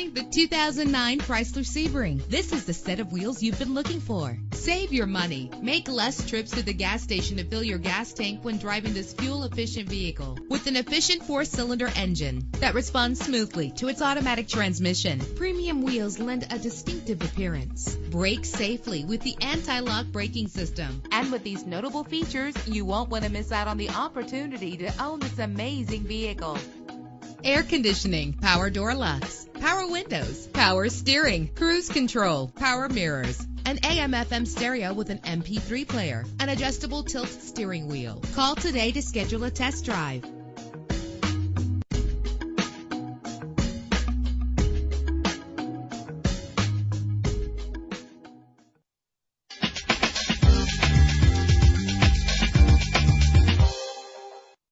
Introducing the 2009 Chrysler Sebring. This is the set of wheels you've been looking for. Save your money. Make less trips to the gas station to fill your gas tank when driving this fuel-efficient vehicle. With an efficient 4-cylinder engine that responds smoothly to its automatic transmission, premium wheels lend a distinctive appearance. Brake safely with the anti-lock braking system. And with these notable features, you won't want to miss out on the opportunity to own this amazing vehicle. Air conditioning, power door locks, power windows, power steering, cruise control, power mirrors, an AM/FM stereo with an MP3 player, an adjustable tilt steering wheel. Call today to schedule a test drive.